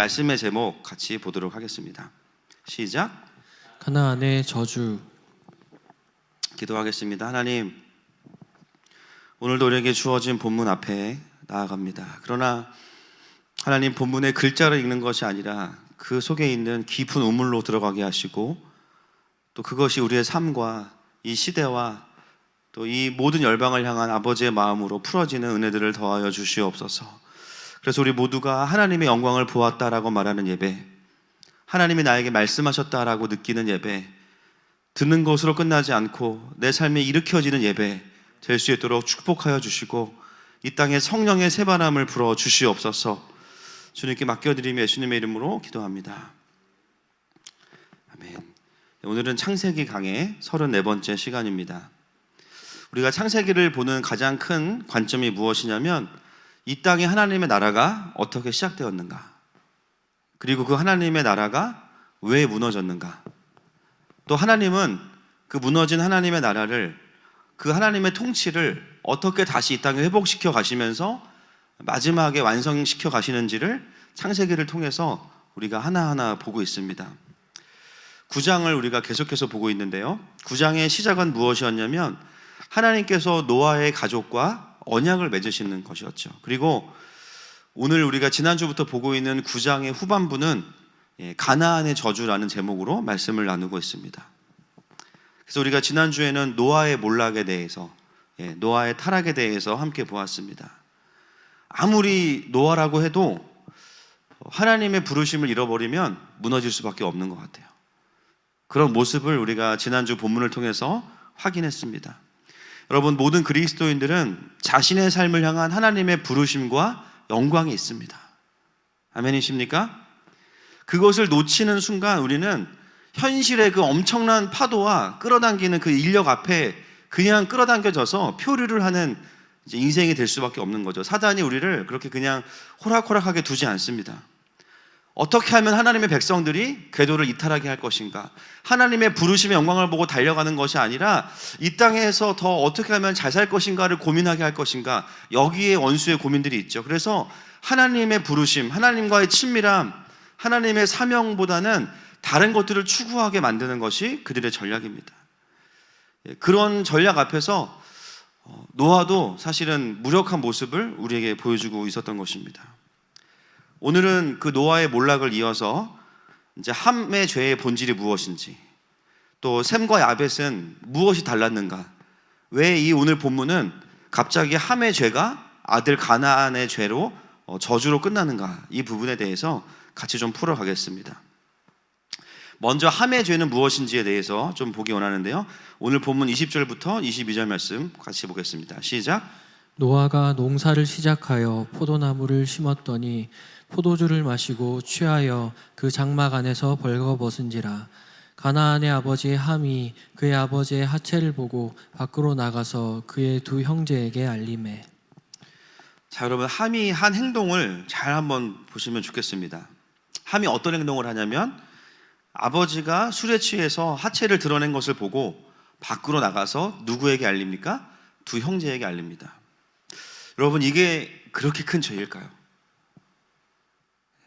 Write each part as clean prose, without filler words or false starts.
말씀의 제목 같이 보도록 하겠습니다. 시작. 가나안의 저주. 기도하겠습니다. 하나님, 오늘도 우리에게 주어진 본문 앞에 나아갑니다. 그러나 하나님, 본문의 글자를 읽는 것이 아니라 그 속에 있는 깊은 우물로 들어가게 하시고, 또 그것이 우리의 삶과 이 시대와 또 이 모든 열방을 향한 아버지의 마음으로 풀어지는 은혜들을 더하여 주시옵소서. 그래서 우리 모두가 하나님의 영광을 보았다라고 말하는 예배, 하나님이 나에게 말씀하셨다라고 느끼는 예배, 듣는 것으로 끝나지 않고 내 삶에 일으켜지는 예배 될 수 있도록 축복하여 주시고, 이 땅에 성령의 새바람을 불어 주시옵소서. 주님께 맡겨드리며 예수님의 이름으로 기도합니다. 아멘. 오늘은 창세기 강의 34번째 시간입니다. 우리가 창세기를 보는 가장 큰 관점이 무엇이냐면, 이 땅에 하나님의 나라가 어떻게 시작되었는가, 그리고 그 하나님의 나라가 왜 무너졌는가, 또 하나님은 그 무너진 하나님의 나라를, 그 하나님의 통치를 어떻게 다시 이 땅에 회복시켜 가시면서 마지막에 완성시켜 가시는지를 창세기를 통해서 우리가 하나하나 보고 있습니다. 9장을 우리가 계속해서 보고 있는데요, 9장의 시작은 무엇이었냐면 하나님께서 노아의 가족과 언약을 맺으시는 것이었죠. 그리고 오늘 우리가 지난주부터 보고 있는 9장의 후반부는 가나안의 저주라는 제목으로 말씀을 나누고 있습니다. 그래서 우리가 지난주에는 노아의 몰락에 대해서, 노아의 타락에 대해서 함께 보았습니다. 아무리 노아라고 해도 하나님의 부르심을 잃어버리면 무너질 수밖에 없는 것 같아요. 그런 모습을 우리가 지난주 본문을 통해서 확인했습니다. 여러분, 모든 그리스도인들은 자신의 삶을 향한 하나님의 부르심과 영광이 있습니다. 아멘이십니까? 그것을 놓치는 순간 우리는 현실의 그 엄청난 파도와 끌어당기는 그 인력 앞에 그냥 끌어당겨져서 표류를 하는 인생이 될 수밖에 없는 거죠. 사단이 우리를 그렇게 그냥 호락호락하게 두지 않습니다. 어떻게 하면 하나님의 백성들이 궤도를 이탈하게 할 것인가, 하나님의 부르심의 영광을 보고 달려가는 것이 아니라 이 땅에서 더 어떻게 하면 잘 살 것인가를 고민하게 할 것인가, 여기에 원수의 고민들이 있죠. 그래서 하나님의 부르심, 하나님과의 친밀함, 하나님의 사명보다는 다른 것들을 추구하게 만드는 것이 그들의 전략입니다. 그런 전략 앞에서 노아도 사실은 무력한 모습을 우리에게 보여주고 있었던 것입니다. 오늘은 그 노아의 몰락을 이어서 이제 함의 죄의 본질이 무엇인지, 또 셈과 야벳은 무엇이 달랐는가, 왜 이 오늘 본문은 갑자기 함의 죄가 아들 가나안의 죄로 저주로 끝나는가, 이 부분에 대해서 같이 좀 풀어가겠습니다. 먼저 함의 죄는 무엇인지에 대해서 좀 보기 원하는데요, 오늘 본문 20절부터 22절 말씀 같이 보겠습니다. 시작. 노아가 농사를 시작하여 포도나무를 심었더니 포도주를 마시고 취하여 그 장막 안에서 벌거벗은지라. 가나안의 아버지 함이 그의 아버지의 하체를 보고 밖으로 나가서 그의 두 형제에게 알리매. 자, 여러분, 함이 한 행동을 잘 한번 보시면 좋겠습니다. 함이 어떤 행동을 하냐면, 아버지가 술에 취해서 하체를 드러낸 것을 보고 밖으로 나가서 누구에게 알립니까? 두 형제에게 알립니다. 여러분, 이게 그렇게 큰 죄일까요?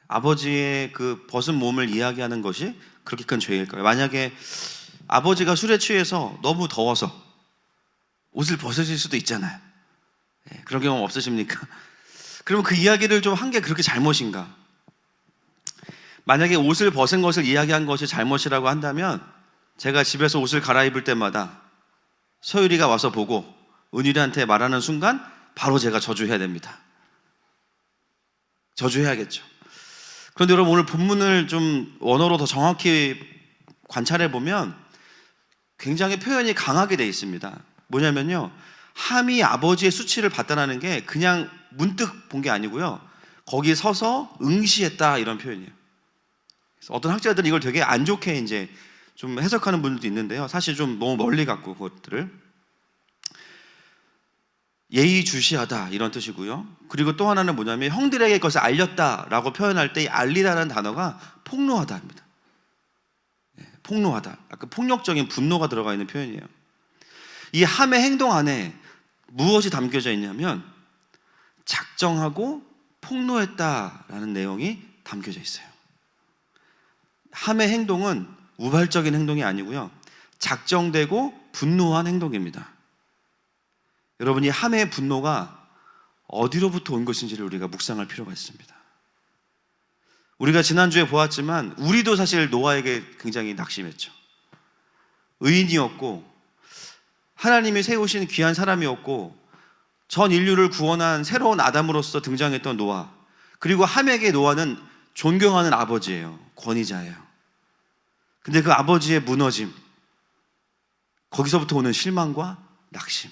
아버지의 그 벗은 몸을 이야기하는 것이 그렇게 큰 죄일까요? 만약에 아버지가 술에 취해서 너무 더워서 옷을 벗으실 수도 있잖아요. 그런 경험 없으십니까? 그러면 그 이야기를 좀 한 게 그렇게 잘못인가? 만약에 옷을 벗은 것을 이야기한 것이 잘못이라고 한다면, 제가 집에서 옷을 갈아입을 때마다 서유리가 와서 보고 은유리한테 말하는 순간 바로 제가 저주해야 됩니다. 저주해야겠죠. 그런데 여러분, 오늘 본문을 좀 원어로 더 정확히 관찰해 보면 굉장히 표현이 강하게 되어 있습니다. 뭐냐면요, 함이 아버지의 수치를 봤다는 게 그냥 문득 본 게 아니고요, 거기 서서 응시했다, 이런 표현이에요. 그래서 어떤 학자들은 이걸 되게 안 좋게 이제 좀 해석하는 분들도 있는데요, 사실 좀 너무 멀리 갖고 그것들을 예의주시하다, 이런 뜻이고요. 그리고 또 하나는 뭐냐면 형들에게 그것을 알렸다라고 표현할 때 이 알리다라는 단어가 폭로하다 합니다. 폭로하다, 약간 폭력적인 분노가 들어가 있는 표현이에요. 이 함의 행동 안에 무엇이 담겨져 있냐면 작정하고 폭로했다라는 내용이 담겨져 있어요. 함의 행동은 우발적인 행동이 아니고요, 작정되고 분노한 행동입니다. 여러분이 함의 분노가 어디로부터 온 것인지를 우리가 묵상할 필요가 있습니다. 우리가 지난주에 보았지만 우리도 사실 노아에게 굉장히 낙심했죠. 의인이었고 하나님이 세우신 귀한 사람이었고 전 인류를 구원한 새로운 아담으로서 등장했던 노아, 그리고 함에게 노아는 존경하는 아버지예요. 권위자예요. 근데 그 아버지의 무너짐, 거기서부터 오는 실망과 낙심.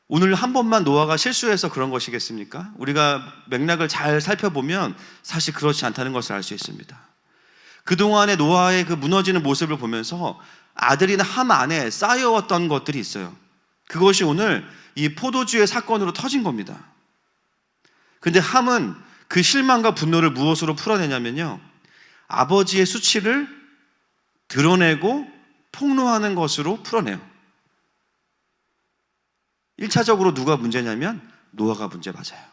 오늘 한 번만 노아가 실수해서 그런 것이겠습니까? 우리가 맥락을 잘 살펴보면 사실 그렇지 않다는 것을 알 수 있습니다. 그동안의 노아의 그 무너지는 모습을 보면서 아들인 함 안에 쌓여왔던 것들이 있어요. 그것이 오늘 이 포도주의 사건으로 터진 겁니다. 근데 함은 그 실망과 분노를 무엇으로 풀어내냐면요, 아버지의 수치를 드러내고 폭로하는 것으로 풀어내요. 1차적으로 누가 문제냐면 노아가 문제 맞아요.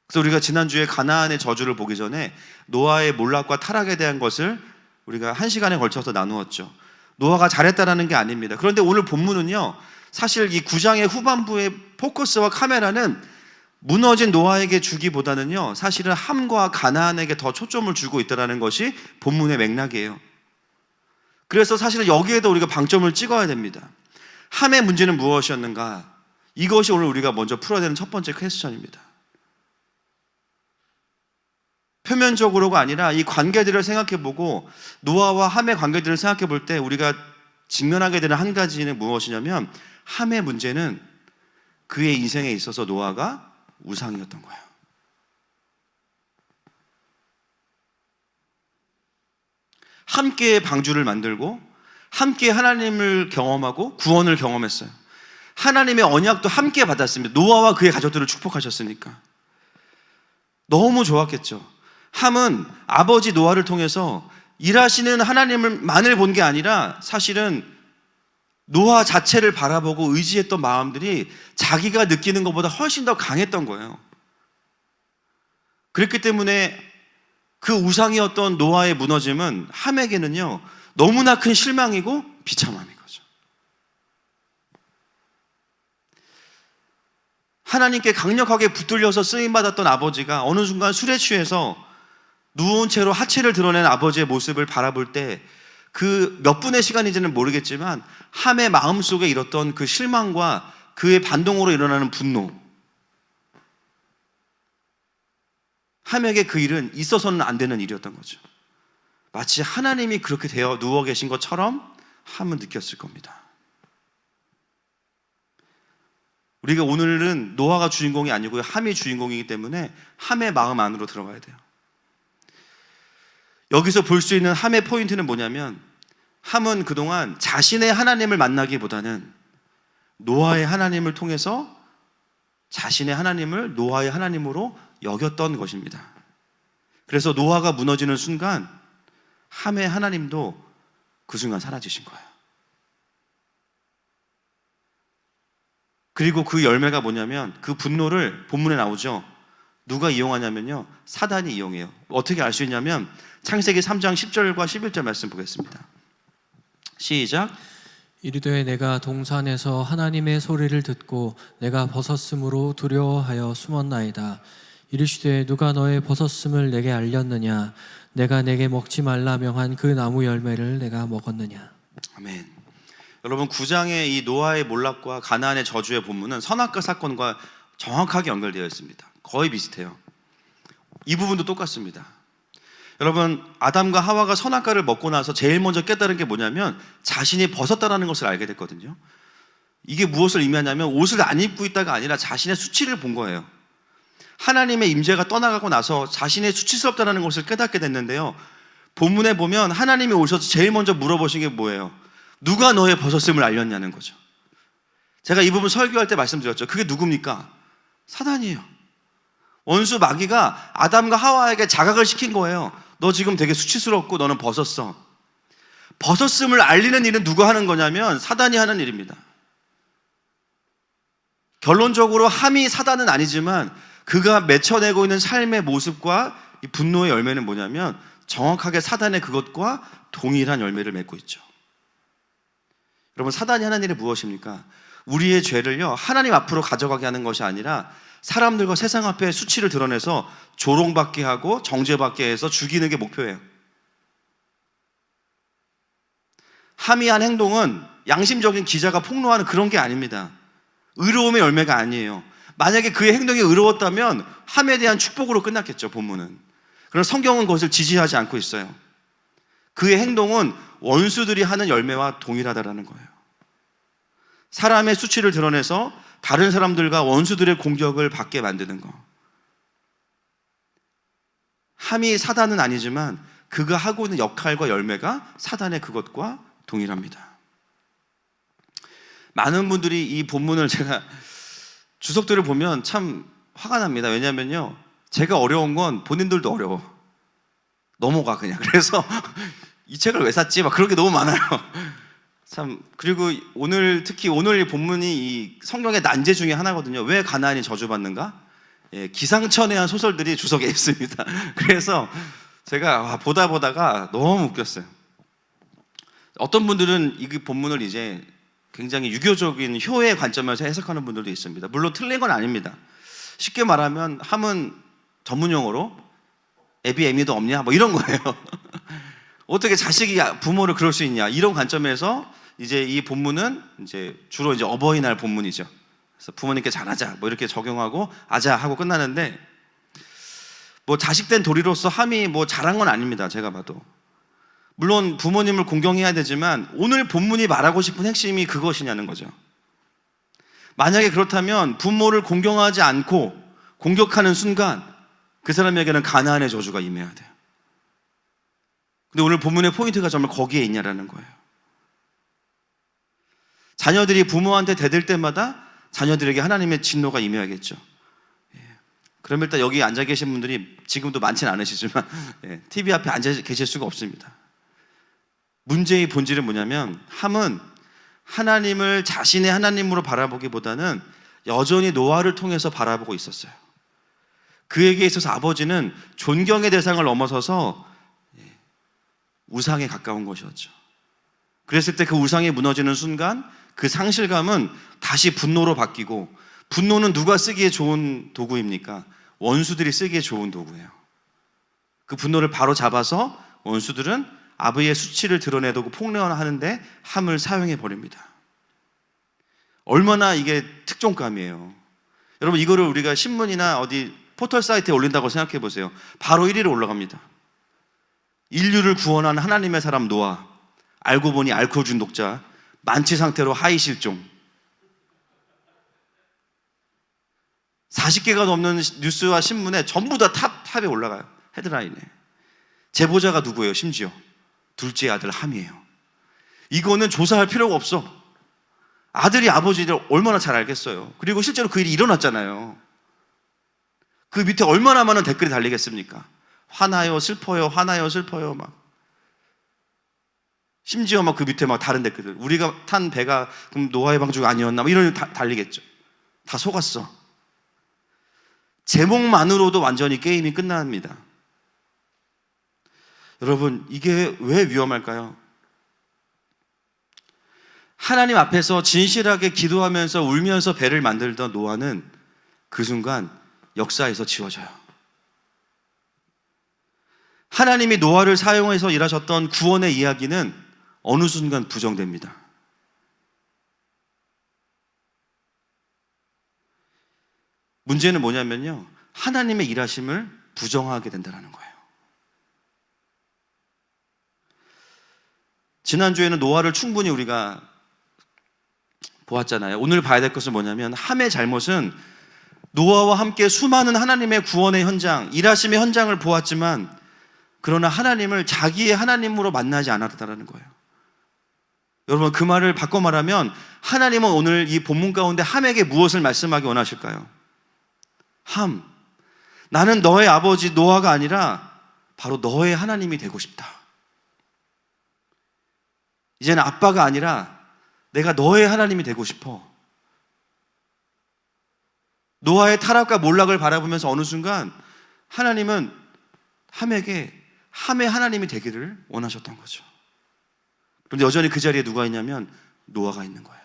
그래서 우리가 지난주에 가나안의 저주를 보기 전에 노아의 몰락과 타락에 대한 것을 우리가 1시간에 걸쳐서 나누었죠. 노아가 잘했다라는 게 아닙니다. 그런데 오늘 본문은요, 사실 이 9장의 후반부의 포커스와 카메라는 무너진 노아에게 주기보다는요, 사실은 함과 가나안에게 더 초점을 주고 있다는 것이 본문의 맥락이에요. 그래서 사실은 여기에도 우리가 방점을 찍어야 됩니다. 함의 문제는 무엇이었는가? 이것이 오늘 우리가 먼저 풀어야 되는 첫 번째 퀘스천입니다. 표면적으로가 아니라 이 관계들을 생각해보고 노아와 함의 관계들을 생각해볼 때 우리가 직면하게 되는 한 가지는 무엇이냐면, 함의 문제는 그의 인생에 있어서 노아가 우상이었던 거예요. 함께 방주를 만들고 함께 하나님을 경험하고 구원을 경험했어요. 하나님의 언약도 함께 받았습니다. 노아와 그의 가족들을 축복하셨으니까 너무 좋았겠죠. 함은 아버지 노아를 통해서 일하시는 하나님만을 본 게 아니라 사실은 노아 자체를 바라보고 의지했던 마음들이 자기가 느끼는 것보다 훨씬 더 강했던 거예요. 그렇기 때문에 그 우상이었던 노아의 무너짐은 함에게는요, 너무나 큰 실망이고 비참함인 거죠. 하나님께 강력하게 붙들려서 쓰임받았던 아버지가 어느 순간 술에 취해서 누운 채로 하체를 드러낸 아버지의 모습을 바라볼 때 그 몇 분의 시간인지는 모르겠지만 함의 마음속에 일었던 그 실망과 그의 반동으로 일어나는 분노, 함에게 그 일은 있어서는 안 되는 일이었던 거죠. 마치 하나님이 그렇게 되어 누워 계신 것처럼 함은 느꼈을 겁니다. 우리가 오늘은 노아가 주인공이 아니고요, 함이 주인공이기 때문에 함의 마음 안으로 들어가야 돼요. 여기서 볼 수 있는 함의 포인트는 뭐냐면, 함은 그동안 자신의 하나님을 만나기보다는 노아의 하나님을 통해서 자신의 하나님을 노아의 하나님으로 여겼던 것입니다. 그래서 노아가 무너지는 순간 함의 하나님도 그 순간 사라지신 거예요. 그리고 그 열매가 뭐냐면, 그 분노를 본문에 나오죠. 누가 이용하냐면요, 사단이 이용해요. 어떻게 알 수 있냐면 창세기 3장 10절과 11절 말씀 보겠습니다. 시작. 이르되 내가 동산에서 하나님의 소리를 듣고 내가 벗었으므로 두려워하여 숨었나이다. 이르시되 누가 너의 벗었음을 내게 알렸느냐? 내가 내게 먹지 말라 명한 그 나무 열매를 내가 먹었느냐? 아멘. 여러분, 9장의 이 노아의 몰락과 가나안의 저주의 본문은 선악과 사건과 정확하게 연결되어 있습니다. 거의 비슷해요. 이 부분도 똑같습니다. 여러분, 아담과 하와가 선악과를 먹고 나서 제일 먼저 깨달은 게 뭐냐면 자신이 벗었다라는 것을 알게 됐거든요. 이게 무엇을 의미하냐면 옷을 안 입고 있다가 아니라 자신의 수치를 본 거예요. 하나님의 임재가 떠나가고 나서 자신의 수치스럽다는 것을 깨닫게 됐는데요, 본문에 보면 하나님이 오셔서 제일 먼저 물어보신 게 뭐예요? 누가 너의 벗었음을 알렸냐는 거죠. 제가 이 부분 설교할 때 말씀드렸죠. 그게 누굽니까? 사단이에요. 원수 마귀가 아담과 하와에게 자각을 시킨 거예요. 너 지금 되게 수치스럽고 너는 벗었어. 벗었음을 알리는 일은 누가 하는 거냐면 사단이 하는 일입니다. 결론적으로 함이 사단은 아니지만 그가 맺혀내고 있는 삶의 모습과 이 분노의 열매는 뭐냐면 정확하게 사단의 그것과 동일한 열매를 맺고 있죠. 여러분, 사단이 하는 일이 무엇입니까? 우리의 죄를요, 하나님 앞으로 가져가게 하는 것이 아니라 사람들과 세상 앞에 수치를 드러내서 조롱받게 하고 정죄받게 해서 죽이는 게 목표예요. 함이 한 행동은 양심적인 기자가 폭로하는 그런 게 아닙니다. 의로움의 열매가 아니에요. 만약에 그의 행동이 의로웠다면 함에 대한 축복으로 끝났겠죠, 본문은. 그러나 성경은 그것을 지지하지 않고 있어요. 그의 행동은 원수들이 하는 열매와 동일하다라는 거예요. 사람의 수치를 드러내서 다른 사람들과 원수들의 공격을 받게 만드는 거. 함이 사단은 아니지만 그가 하고 있는 역할과 열매가 사단의 그것과 동일합니다. 많은 분들이 이 본문을 제가 주석들을 보면 참 화가 납니다. 왜냐면요, 제가 어려운 건 본인들도 어려워. 넘어가 그냥. 그래서 이 책을 왜 샀지? 막 그런 게 너무 많아요. 참. 그리고 특히 오늘 이 본문이 이 성경의 난제 중에 하나거든요. 왜 가나안이 저주받는가? 예, 기상천외한 소설들이 주석에 있습니다. 그래서 제가 보다가 너무 웃겼어요. 어떤 분들은 이 본문을 이제 굉장히 유교적인 효의 관점에서 해석하는 분들도 있습니다. 물론 틀린 건 아닙니다. 쉽게 말하면 함은 전문용어로 애비 애미도 없냐 뭐 이런 거예요. 어떻게 자식이 부모를 그럴 수 있냐, 이런 관점에서 이제 이 본문은 이제 주로 이제 어버이날 본문이죠. 그래서 부모님께 잘하자 뭐 이렇게 적용하고 아자 하고 끝나는데, 뭐 자식된 도리로서 함이 뭐 잘한 건 아닙니다. 제가 봐도 물론 부모님을 공경해야 되지만 오늘 본문이 말하고 싶은 핵심이 그것이냐는 거죠. 만약에 그렇다면 부모를 공경하지 않고 공격하는 순간 그 사람에게는 가나안의 저주가 임해야 돼요. 근데 오늘 본문의 포인트가 정말 거기에 있냐라는 거예요. 자녀들이 부모한테 대들 때마다 자녀들에게 하나님의 진노가 임해야겠죠. 그럼 일단 여기 앉아 계신 분들이 지금도 많지는 않으시지만 TV 앞에 앉아 계실 수가 없습니다. 문제의 본질은 뭐냐면 함은 하나님을 자신의 하나님으로 바라보기보다는 여전히 노아를 통해서 바라보고 있었어요. 그에게 있어서 아버지는 존경의 대상을 넘어서서 우상에 가까운 것이었죠. 그랬을 때 그 우상이 무너지는 순간 그 상실감은 다시 분노로 바뀌고, 분노는 누가 쓰기에 좋은 도구입니까? 원수들이 쓰기에 좋은 도구예요. 그 분노를 바로 잡아서 원수들은 아버지의 수치를 드러내고 폭로하는데 함을 사용해 버립니다. 얼마나 이게 특종감이에요. 여러분, 이거를 우리가 신문이나 어디 포털 사이트에 올린다고 생각해 보세요. 바로 1위로 올라갑니다. 인류를 구원한 하나님의 사람 노아, 알고 보니 알코올 중독자, 만취 상태로 하이 실종. 40개가 넘는 뉴스와 신문에 전부 다 탑에 올라가요. 헤드라인에. 제보자가 누구예요? 심지어 둘째 아들 함이에요. 이거는 조사할 필요가 없어. 아들이 아버지를 얼마나 잘 알겠어요. 그리고 실제로 그 일이 일어났잖아요. 그 밑에 얼마나 많은 댓글이 달리겠습니까? 화나요, 슬퍼요, 화나요, 슬퍼요, 막. 심지어 막 그 밑에 막 다른 댓글들. 우리가 탄 배가 그럼 노아의 방주가 아니었나? 막 이런 달리겠죠. 다 속았어. 제목만으로도 완전히 게임이 끝납니다. 여러분, 이게 왜 위험할까요? 하나님 앞에서 진실하게 기도하면서 울면서 배를 만들던 노아는 그 순간 역사에서 지워져요. 하나님이 노아를 사용해서 일하셨던 구원의 이야기는 어느 순간 부정됩니다. 문제는 뭐냐면요, 하나님의 일하심을 부정하게 된다는 거예요. 지난주에는 노아를 충분히 우리가 보았잖아요. 오늘 봐야 될 것은 뭐냐면 함의 잘못은 노아와 함께 수많은 하나님의 구원의 현장, 일하심의 현장을 보았지만 그러나 하나님을 자기의 하나님으로 만나지 않았다는 거예요. 여러분, 그 말을 바꿔 말하면 하나님은 오늘 이 본문 가운데 함에게 무엇을 말씀하기 원하실까요? 함, 나는 너의 아버지 노아가 아니라 바로 너의 하나님이 되고 싶다. 이제는 아빠가 아니라 내가 너의 하나님이 되고 싶어. 노아의 타락과 몰락을 바라보면서 어느 순간 하나님은 함에게 함의 하나님이 되기를 원하셨던 거죠. 그런데 여전히 그 자리에 누가 있냐면 노아가 있는 거예요.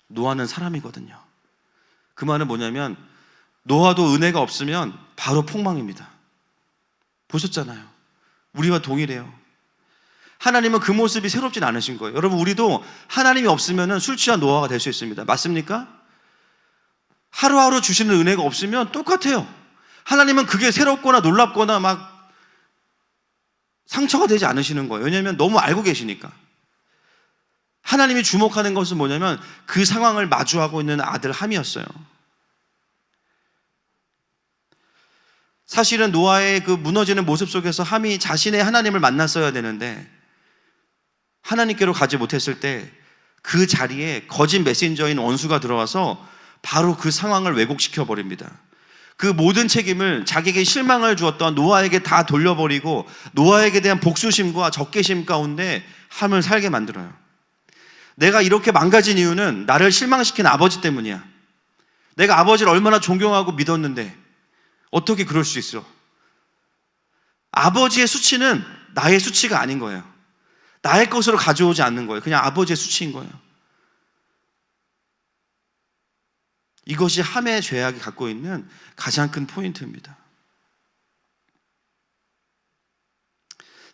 노아는 사람이거든요. 그 말은 뭐냐면 노아도 은혜가 없으면 바로 폭망입니다. 보셨잖아요. 우리와 동일해요. 하나님은 그 모습이 새롭진 않으신 거예요. 여러분, 우리도 하나님이 없으면 술 취한 노아가 될 수 있습니다. 맞습니까? 하루하루 주시는 은혜가 없으면 똑같아요. 하나님은 그게 새롭거나 놀랍거나 막 상처가 되지 않으시는 거예요. 왜냐하면 너무 알고 계시니까. 하나님이 주목하는 것은 뭐냐면 그 상황을 마주하고 있는 아들 함이었어요. 사실은 노아의 그 무너지는 모습 속에서 함이 자신의 하나님을 만났어야 되는데 하나님께로 가지 못했을 때 그 자리에 거짓 메신저인 원수가 들어와서 바로 그 상황을 왜곡시켜 버립니다. 그 모든 책임을 자기에게 실망을 주었던 노아에게 다 돌려버리고 노아에게 대한 복수심과 적개심 가운데 함을 살게 만들어요. 내가 이렇게 망가진 이유는 나를 실망시킨 아버지 때문이야. 내가 아버지를 얼마나 존경하고 믿었는데 어떻게 그럴 수 있어? 아버지의 수치는 나의 수치가 아닌 거예요. 나의 것으로 가져오지 않는 거예요. 그냥 아버지의 수치인 거예요. 이것이 함의 죄악이 갖고 있는 가장 큰 포인트입니다.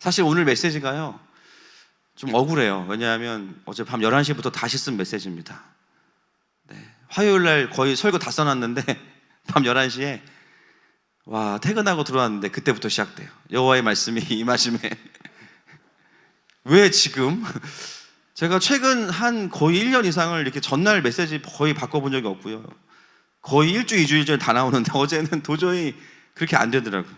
사실 오늘 메시지가요 좀 억울해요. 왜냐하면 어제 밤 11시부터 다시 쓴 메시지입니다. 네, 화요일날 거의 설교 다 써놨는데 밤 11시에 와 퇴근하고 들어왔는데 그때부터 시작돼요. 여호와의 말씀이 임하심에 왜 지금? 제가 최근 한 거의 1년 이상을 이렇게 전날 메시지 거의 바꿔본 적이 없고요. 거의 일주, 2주일 전에 다 나오는데 어제는 도저히 그렇게 안 되더라고요.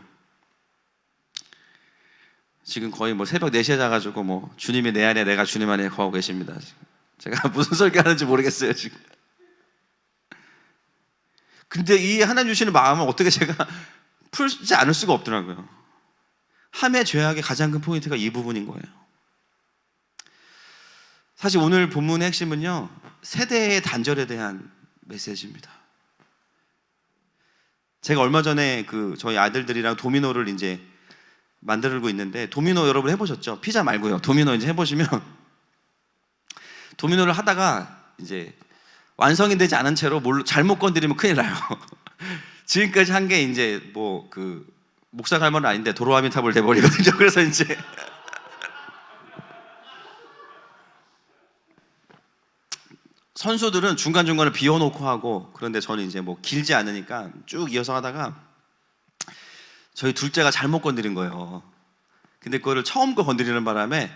지금 거의 뭐 새벽 4시에 자가지고 뭐 주님이 내 안에 내가 주님 안에 거하고 계십니다. 지금. 제가 무슨 설교하는지 모르겠어요 지금. 근데 이 하나님 주시는 마음을 어떻게 제가 풀지 않을 수가 없더라고요. 함의 죄악의 가장 큰 포인트가 이 부분인 거예요. 사실 오늘 본문의 핵심은요 세대의 단절에 대한 메시지입니다. 제가 얼마 전에 저희 아들들이랑 도미노를 이제 만들고 있는데 도미노 여러분 해보셨죠? 피자 말고요. 도미노 이제 해보시면 도미노를 하다가 이제 완성이 되지 않은 채로 잘못 건드리면 큰일 나요. 지금까지 한 게 이제 목사 갈머는 아닌데 도로아미탑을 돼버리거든요. 그래서 이제 선수들은 중간중간에 비워놓고 하고 그런데 저는 이제 길지 않으니까 쭉 이어서 하다가 저희 둘째가 잘못 건드린 거예요. 근데 그거를 처음 거 건드리는 바람에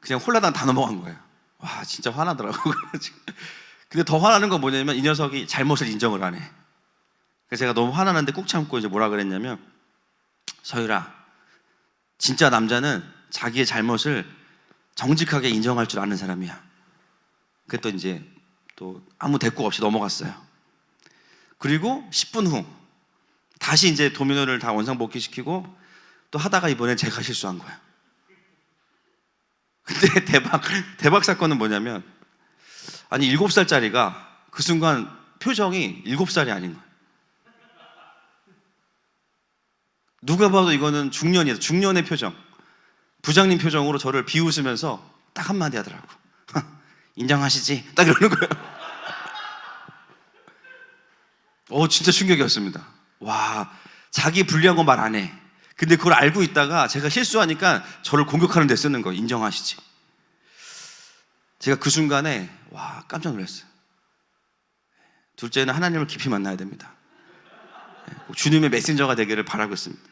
그냥 홀라당 다 넘어간 거예요. 와 진짜 화나더라고. 근데 더 화나는 건 뭐냐면 이 녀석이 잘못을 인정을 안 해. 그래서 제가 너무 화나는데 꾹 참고 이제 뭐라 그랬냐면 서율아 진짜 남자는 자기의 잘못을 정직하게 인정할 줄 아는 사람이야. 그랬더니 이제 또 아무 대꾸 없이 넘어갔어요. 그리고 10분 후 다시 이제 도미노를 다 원상복귀시키고 또 하다가 이번엔 제가 실수한 거야. 근데 대박 사건은 뭐냐면 아니 7살짜리가 그 순간 표정이 7살이 아닌 거야. 누가 봐도 이거는 중년이다. 중년의 표정. 부장님 표정으로 저를 비웃으면서 딱 한마디 하더라고. 인정하시지? 딱 이러는 거예요. 진짜 충격이었습니다. 와, 자기 불리한 거 말 안 해. 근데 그걸 알고 있다가 제가 실수하니까 저를 공격하는 데 쓰는 거예요. 인정하시지? 제가 그 순간에 와 깜짝 놀랐어요. 둘째는 하나님을 깊이 만나야 됩니다. 주님의 메신저가 되기를 바라고 있습니다.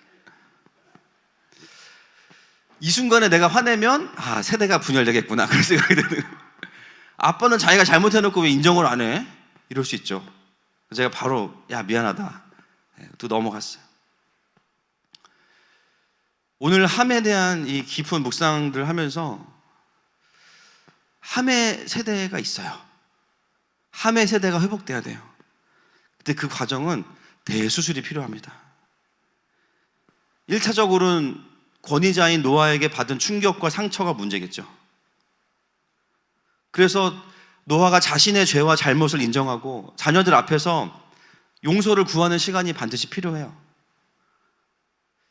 이 순간에 내가 화내면 세대가 분열되겠구나 그런 생각이 드는 거예요. 아빠는 자기가 잘못해놓고 왜 인정을 안 해? 이럴 수 있죠. 제가 바로 야 미안하다 또 넘어갔어요. 오늘 함에 대한 이 깊은 묵상들 하면서 함의 세대가 있어요. 함의 세대가 회복돼야 돼요. 근데 그 과정은 대수술이 필요합니다. 1차적으로는 권위자인 노아에게 받은 충격과 상처가 문제겠죠. 그래서 노아가 자신의 죄와 잘못을 인정하고 자녀들 앞에서 용서를 구하는 시간이 반드시 필요해요.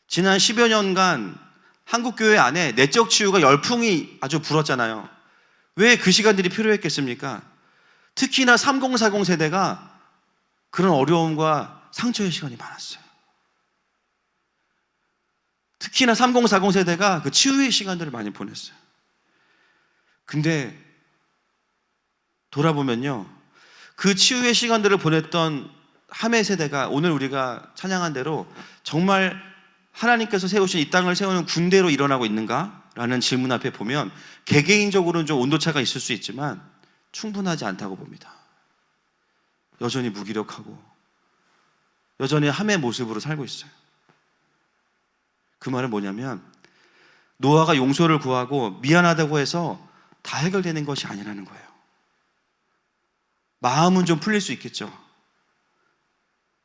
지난 10여 년간 한국교회 안에 내적 치유가 열풍이 아주 불었잖아요. 왜 그 시간들이 필요했겠습니까? 특히나 3040 세대가 그런 어려움과 상처의 시간이 많았어요. 특히나 3040 세대가 그 치유의 시간들을 많이 보냈어요. 근데 돌아보면요, 그 치유의 시간들을 보냈던 함의 세대가 오늘 우리가 찬양한 대로 정말 하나님께서 세우신 이 땅을 세우는 군대로 일어나고 있는가? 라는 질문 앞에 보면 개개인적으로는 좀 온도차가 있을 수 있지만 충분하지 않다고 봅니다. 여전히 무기력하고 여전히 함의 모습으로 살고 있어요. 그 말은 뭐냐면 노아가 용서를 구하고 미안하다고 해서 다 해결되는 것이 아니라는 거예요. 마음은 좀 풀릴 수 있겠죠.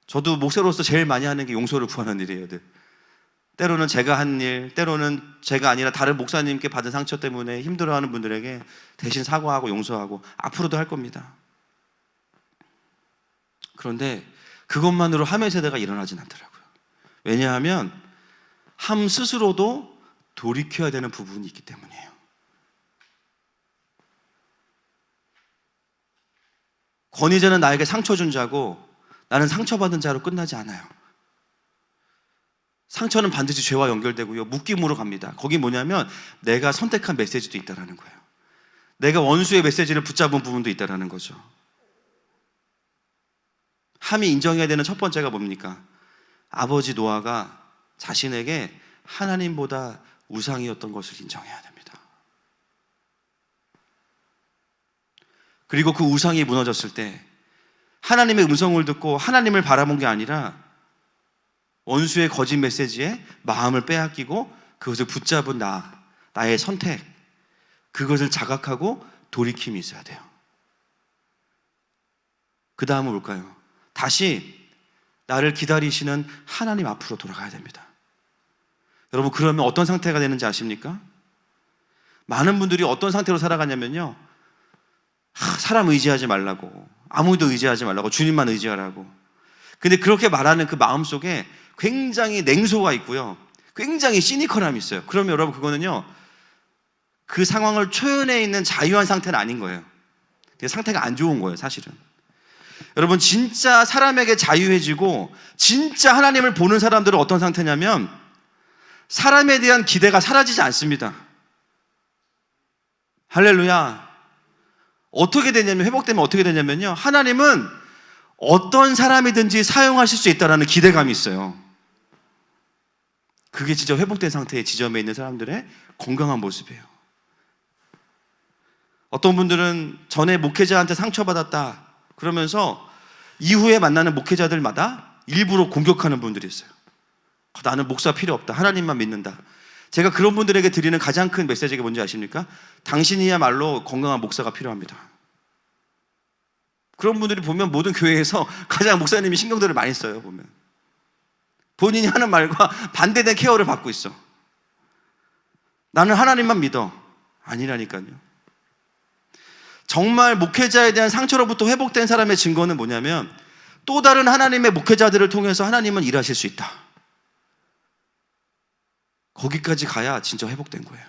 저도 목사로서 제일 많이 하는 게 용서를 구하는 일이에요. 때로는 제가 한 일, 때로는 제가 아니라 다른 목사님께 받은 상처 때문에 힘들어하는 분들에게 대신 사과하고 용서하고 앞으로도 할 겁니다. 그런데 그것만으로 함의 세대가 일어나진 않더라고요. 왜냐하면 함 스스로도 돌이켜야 되는 부분이 있기 때문이에요. 권위자는 나에게 상처 준 자고 나는 상처받은 자로 끝나지 않아요. 상처는 반드시 죄와 연결되고요, 묶임으로 갑니다. 거기 뭐냐면 내가 선택한 메시지도 있다는 거예요. 내가 원수의 메시지를 붙잡은 부분도 있다는 거죠. 함이 인정해야 되는 첫 번째가 뭡니까? 아버지 노아가 자신에게 하나님보다 우상이었던 것을 인정해야 됩니다. 그리고 그 우상이 무너졌을 때 하나님의 음성을 듣고 하나님을 바라본 게 아니라 원수의 거짓 메시지에 마음을 빼앗기고 그것을 붙잡은 나의 선택, 그것을 자각하고 돌이킴이 있어야 돼요. 그 다음은 뭘까요? 다시 나를 기다리시는 하나님 앞으로 돌아가야 됩니다. 여러분, 그러면 어떤 상태가 되는지 아십니까? 많은 분들이 어떤 상태로 살아가냐면요, 사람 의지하지 말라고, 아무도 의지하지 말라고, 주님만 의지하라고. 근데 그렇게 말하는 그 마음속에 굉장히 냉소가 있고요, 굉장히 시니컬함이 있어요. 그러면 여러분, 그거는요, 그 상황을 초연해 있는 자유한 상태는 아닌 거예요. 상태가 안 좋은 거예요, 사실은. 여러분, 진짜 사람에게 자유해지고 진짜 하나님을 보는 사람들은 어떤 상태냐면 사람에 대한 기대가 사라지지 않습니다. 할렐루야. 어떻게 되냐면, 회복되면 어떻게 되냐면요, 하나님은 어떤 사람이든지 사용하실 수 있다는 기대감이 있어요. 그게 진짜 회복된 상태의 지점에 있는 사람들의 건강한 모습이에요. 어떤 분들은 전에 목회자한테 상처받았다 그러면서 이후에 만나는 목회자들마다 일부러 공격하는 분들이 있어요. 나는 목사 필요 없다, 하나님만 믿는다. 제가 그런 분들에게 드리는 가장 큰 메시지가 뭔지 아십니까? 당신이야말로 건강한 목사가 필요합니다. 그런 분들이 보면 모든 교회에서 가장 목사님이 신경들을 많이 써요. 보면 본인이 하는 말과 반대된 케어를 받고 있어. 나는 하나님만 믿어. 아니라니까요. 정말 목회자에 대한 상처로부터 회복된 사람의 증거는 뭐냐면 또 다른 하나님의 목회자들을 통해서 하나님은 일하실 수 있다. 거기까지 가야 진짜 회복된 거예요.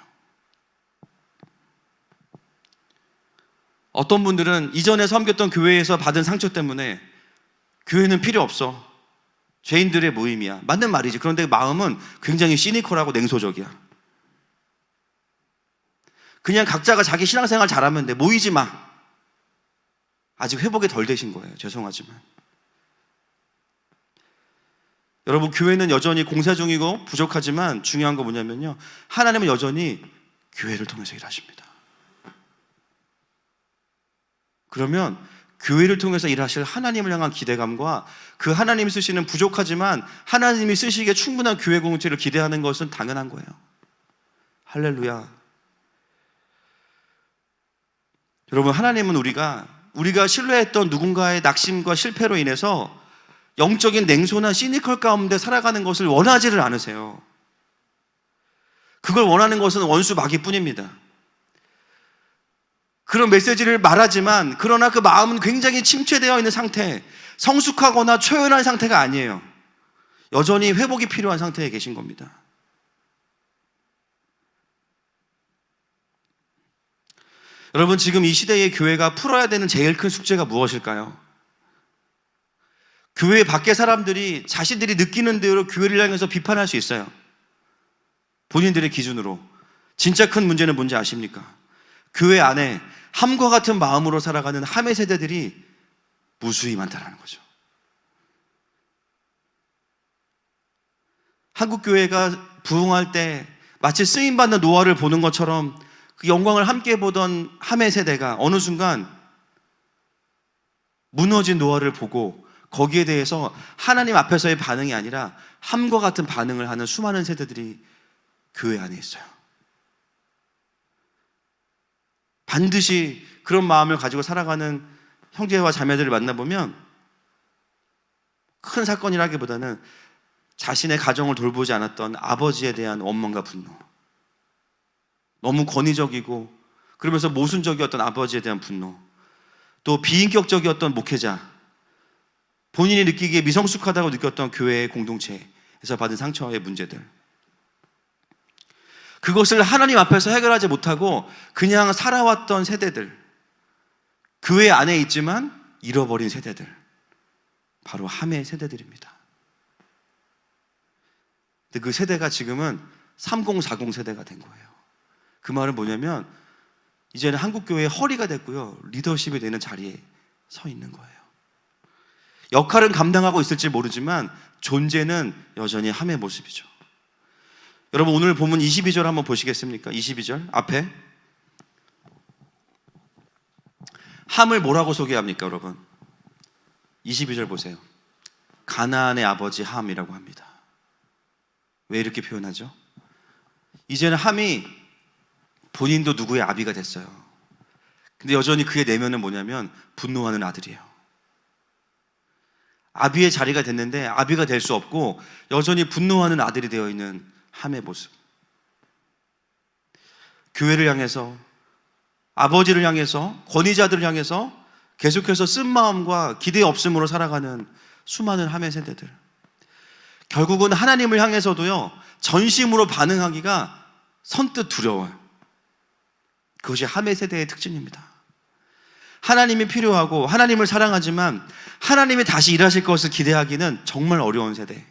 어떤 분들은 이전에 섬겼던 교회에서 받은 상처 때문에 교회는 필요 없어, 죄인들의 모임이야. 맞는 말이지. 그런데 마음은 굉장히 시니컬하고 냉소적이야. 그냥 각자가 자기 신앙생활 잘하면 돼, 모이지 마. 아직 회복이 덜 되신 거예요. 죄송하지만. 여러분, 교회는 여전히 공사 중이고 부족하지만 중요한 거 뭐냐면요, 하나님은 여전히 교회를 통해서 일하십니다. 그러면 교회를 통해서 일하실 하나님을 향한 기대감과 그 하나님이 쓰시는 부족하지만 하나님이 쓰시기에 충분한 교회 공동체를 기대하는 것은 당연한 거예요. 할렐루야. 여러분, 하나님은 우리가 신뢰했던 누군가의 낙심과 실패로 인해서 영적인 냉소나 시니컬 가운데 살아가는 것을 원하지를 않으세요. 그걸 원하는 것은 원수 마귀뿐입니다. 그런 메시지를 말하지만 그러나 그 마음은 굉장히 침체되어 있는 상태, 성숙하거나 초연한 상태가 아니에요. 여전히 회복이 필요한 상태에 계신 겁니다. 여러분, 지금 이 시대의 교회가 풀어야 되는 제일 큰 숙제가 무엇일까요? 교회 밖의 사람들이 자신들이 느끼는 대로 교회를 향해서 비판할 수 있어요. 본인들의 기준으로. 진짜 큰 문제는 뭔지 아십니까? 교회 안에 함과 같은 마음으로 살아가는 함의 세대들이 무수히 많다는 거죠. 한국 교회가 부흥할 때 마치 쓰임받는 노아를 보는 것처럼 그 영광을 함께 보던 함의 세대가 어느 순간 무너진 노아를 보고 거기에 대해서 하나님 앞에서의 반응이 아니라 함과 같은 반응을 하는 수많은 세대들이 교회 안에 있어요. 반드시 그런 마음을 가지고 살아가는 형제와 자매들을 만나보면 큰 사건이라기보다는 자신의 가정을 돌보지 않았던 아버지에 대한 원망과 분노, 너무 권위적이고 그러면서 모순적이었던 아버지에 대한 분노, 또 비인격적이었던 목회자, 본인이 느끼기에 미성숙하다고 느꼈던 교회의 공동체에서 받은 상처의 문제들, 그것을 하나님 앞에서 해결하지 못하고 그냥 살아왔던 세대들, 교회 안에 있지만 잃어버린 세대들, 바로 함의 세대들입니다. 근데 그 세대가 지금은 3040 세대가 된 거예요. 그 말은 뭐냐면 이제는 한국교회의 허리가 됐고요, 리더십이 되는 자리에 서 있는 거예요. 역할은 감당하고 있을지 모르지만 존재는 여전히 함의 모습이죠. 여러분, 오늘 본문 22절 한번 보시겠습니까? 22절 앞에 함을 뭐라고 소개합니까, 여러분? 22절 보세요. 가나안의 아버지 함이라고 합니다. 왜 이렇게 표현하죠? 이제는 함이 본인도 누구의 아비가 됐어요. 근데 여전히 그의 내면은 뭐냐면 분노하는 아들이에요. 아비의 자리가 됐는데 아비가 될 수 없고 여전히 분노하는 아들이 되어 있는 함의 모습. 교회를 향해서, 아버지를 향해서, 권위자들을 향해서 계속해서 쓴 마음과 기대 없음으로 살아가는 수많은 함의 세대들. 결국은 하나님을 향해서도요, 전심으로 반응하기가 선뜻 두려워요. 그것이 함의 세대의 특징입니다. 하나님이 필요하고 하나님을 사랑하지만 하나님이 다시 일하실 것을 기대하기는 정말 어려운 세대.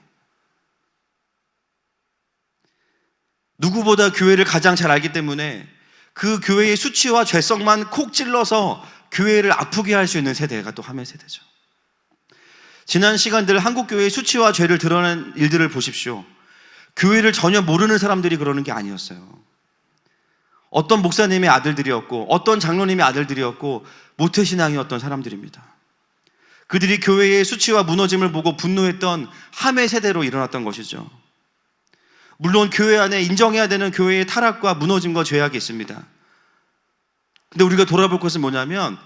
누구보다 교회를 가장 잘 알기 때문에 그 교회의 수치와 죄성만 콕 찔러서 교회를 아프게 할 수 있는 세대가 또 함의 세대죠. 지난 시간들 한국교회의 수치와 죄를 드러낸 일들을 보십시오. 교회를 전혀 모르는 사람들이 그러는 게 아니었어요. 어떤 목사님의 아들들이었고 어떤 장로님의 아들들이었고 모태신앙이었던 사람들입니다. 그들이 교회의 수치와 무너짐을 보고 분노했던 함의 세대로 일어났던 것이죠. 물론 교회 안에 인정해야 되는 교회의 타락과 무너짐과 죄악이 있습니다. 근데 우리가 돌아볼 것은 뭐냐면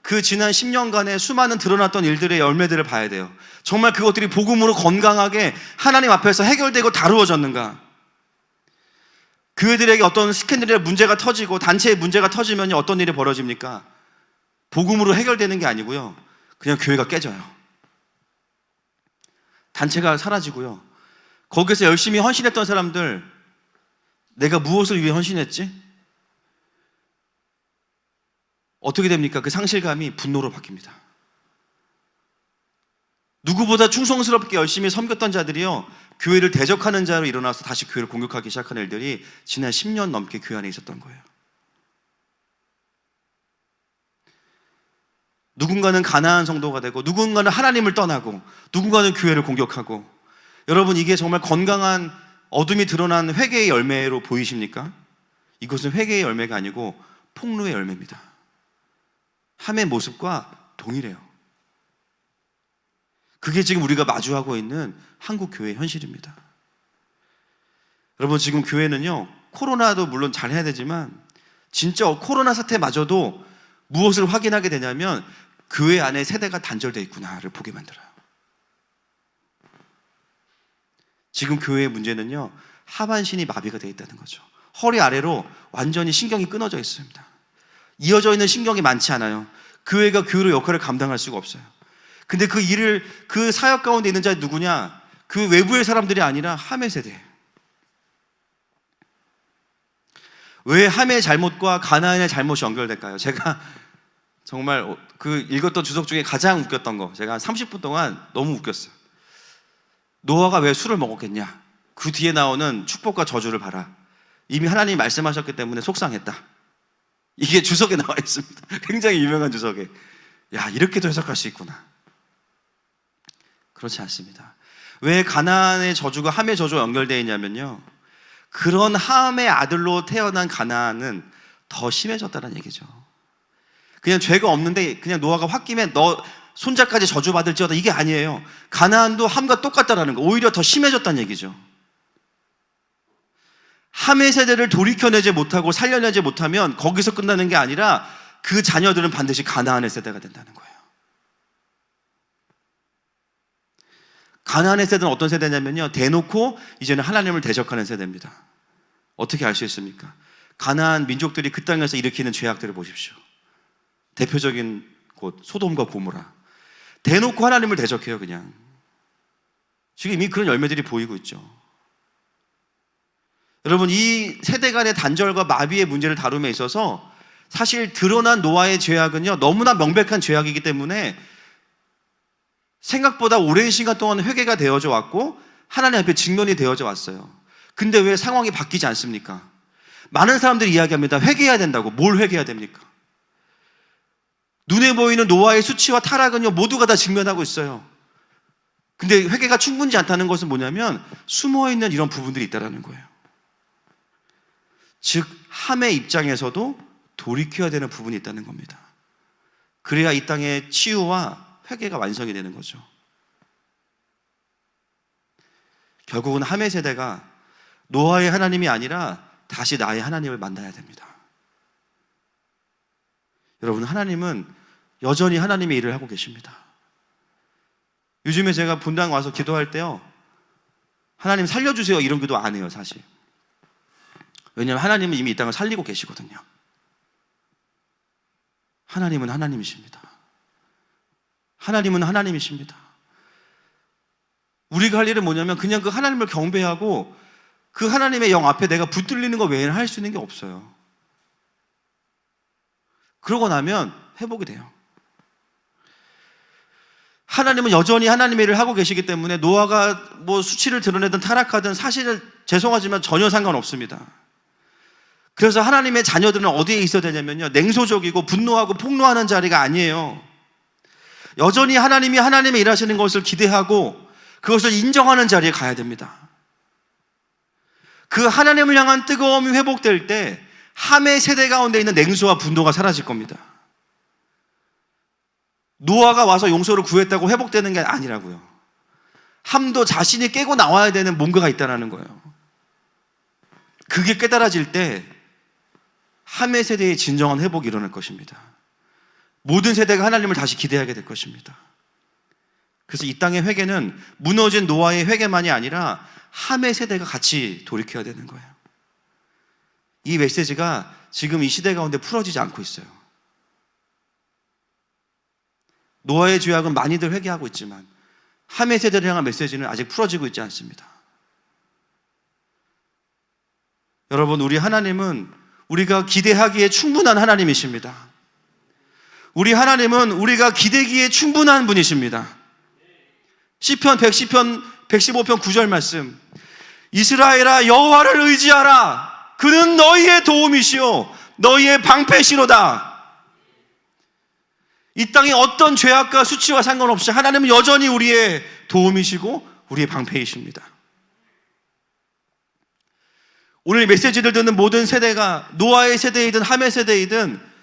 그 지난 10년간의 수많은 드러났던 일들의 열매들을 봐야 돼요. 정말 그것들이 복음으로 건강하게 하나님 앞에서 해결되고 다루어졌는가? 교회들에게 어떤 스캔들의 문제가 터지고 단체의 문제가 터지면 어떤 일이 벌어집니까? 복음으로 해결되는 게 아니고요, 그냥 교회가 깨져요. 단체가 사라지고요, 거기서 열심히 헌신했던 사람들, 내가 무엇을 위해 헌신했지? 어떻게 됩니까? 그 상실감이 분노로 바뀝니다. 누구보다 충성스럽게 열심히 섬겼던 자들이요, 교회를 대적하는 자로 일어나서 다시 교회를 공격하기 시작한 일들이 지난 10년 넘게 교회 안에 있었던 거예요. 누군가는 가나안 성도가 되고 누군가는 하나님을 떠나고 누군가는 교회를 공격하고, 여러분, 이게 정말 건강한 어둠이 드러난 회개의 열매로 보이십니까? 이것은 회개의 열매가 아니고 폭로의 열매입니다. 함의 모습과 동일해요. 그게 지금 우리가 마주하고 있는 한국 교회의 현실입니다. 여러분, 지금 교회는요, 코로나도 물론 잘해야 되지만 진짜 코로나 사태마저도 무엇을 확인하게 되냐면 교회 안에 세대가 단절되어 있구나를 보게 만들어요. 지금 교회의 문제는요, 하반신이 마비가 되어 있다는 거죠. 허리 아래로 완전히 신경이 끊어져 있습니다. 이어져 있는 신경이 많지 않아요. 교회가 교회로 역할을 감당할 수가 없어요. 근데 그 일을, 그 사역 가운데 있는 자는 누구냐? 그 외부의 사람들이 아니라 함의 세대. 왜 함의 잘못과 가나안의 잘못이 연결될까요? 제가 정말 그 읽었던 주석 중에 가장 웃겼던 거, 제가 한 30분 동안 너무 웃겼어요. 노아가 왜 술을 먹었겠냐? 그 뒤에 나오는 축복과 저주를 봐라. 이미 하나님이 말씀하셨기 때문에 속상했다. 이게 주석에 나와 있습니다. 굉장히 유명한 주석에. 야, 이렇게도 해석할 수 있구나. 그렇지 않습니다. 왜 가나안의 저주가 함의 저주와 연결되어 있냐면요, 그런 함의 아들로 태어난 가나안은 더 심해졌다는 얘기죠. 그냥 죄가 없는데 그냥 노아가 홧김에 너 손자까지 저주받을지어다, 이게 아니에요. 가나안도 함과 똑같다라는 거, 오히려 더 심해졌다는 얘기죠. 함의 세대를 돌이켜내지 못하고 살려내지 못하면 거기서 끝나는 게 아니라 그 자녀들은 반드시 가나안의 세대가 된다는 거예요. 가나안의 세대는 어떤 세대냐면요, 대놓고 이제는 하나님을 대적하는 세대입니다. 어떻게 알 수 있습니까? 가나안 민족들이 그 땅에서 일으키는 죄악들을 보십시오. 대표적인 곳 소돔과 고모라, 대놓고 하나님을 대적해요. 그냥 지금 이미 그런 열매들이 보이고 있죠. 여러분, 이 세대 간의 단절과 마비의 문제를 다룸에 있어서 사실 드러난 노아의 죄악은요, 너무나 명백한 죄악이기 때문에 생각보다 오랜 시간 동안 회개가 되어져 왔고 하나님 앞에 직면이 되어져 왔어요. 근데 왜 상황이 바뀌지 않습니까? 많은 사람들이 이야기합니다. 회개해야 된다고. 뭘 회개해야 됩니까? 눈에 보이는 노아의 수치와 타락은요, 모두가 다 직면하고 있어요. 근데 회개가 충분치 않다는 것은 뭐냐면 숨어있는 이런 부분들이 있다는 거예요. 즉 함의 입장에서도 돌이켜야 되는 부분이 있다는 겁니다. 그래야 이 땅의 치유와 회개가 완성이 되는 거죠. 결국은 함의 세대가 노아의 하나님이 아니라 다시 나의 하나님을 만나야 됩니다. 여러분, 하나님은 여전히 하나님의 일을 하고 계십니다. 요즘에 제가 본당 와서 기도할 때요, 하나님 살려주세요 이런 기도 안 해요, 사실. 왜냐하면 하나님은 이미 이 땅을 살리고 계시거든요. 하나님은 하나님이십니다. 하나님은 하나님이십니다. 우리가 할 일은 뭐냐면 그냥 그 하나님을 경배하고 그 하나님의 영 앞에 내가 붙들리는 것 외에는 할 수 있는 게 없어요. 그러고 나면 회복이 돼요. 하나님은 여전히 하나님의 일을 하고 계시기 때문에 노아가 뭐 수치를 드러내든 타락하든 사실은 죄송하지만 전혀 상관없습니다. 그래서 하나님의 자녀들은 어디에 있어야 되냐면요, 냉소적이고 분노하고 폭로하는 자리가 아니에요. 여전히 하나님이 하나님의 일하시는 것을 기대하고 그것을 인정하는 자리에 가야 됩니다. 그 하나님을 향한 뜨거움이 회복될 때 함의 세대 가운데 있는 냉소와 분노가 사라질 겁니다. 노아가 와서 용서를 구했다고 회복되는 게 아니라고요. 함도 자신이 깨고 나와야 되는 뭔가가 있다는 거예요. 그게 깨달아질 때 함의 세대의 진정한 회복이 일어날 것입니다. 모든 세대가 하나님을 다시 기대하게 될 것입니다. 그래서 이 땅의 회개는 무너진 노아의 회개만이 아니라 함의 세대가 같이 돌이켜야 되는 거예요. 이 메시지가 지금 이 시대 가운데 풀어지지 않고 있어요. 노아의 죄악은 많이들 회개하고 있지만 함의 세대를 향한 메시지는 아직 풀어지고 있지 않습니다. 여러분, 우리 하나님은 우리가 기대하기에 충분한 하나님이십니다. 우리 하나님은 우리가 기대기에 충분한 분이십니다. 시편 115편 9절 말씀, 이스라엘아 여호와를 의지하라. 그는 너희의 도움이시오 너희의 방패시로다. 이 땅의 어떤 죄악과 수치와 상관없이 하나님은 여전히 우리의 도움이시고 우리의 방패이십니다. 오늘 메시지를 듣는 모든 세대가 노아의 세대이든 함의 세대이든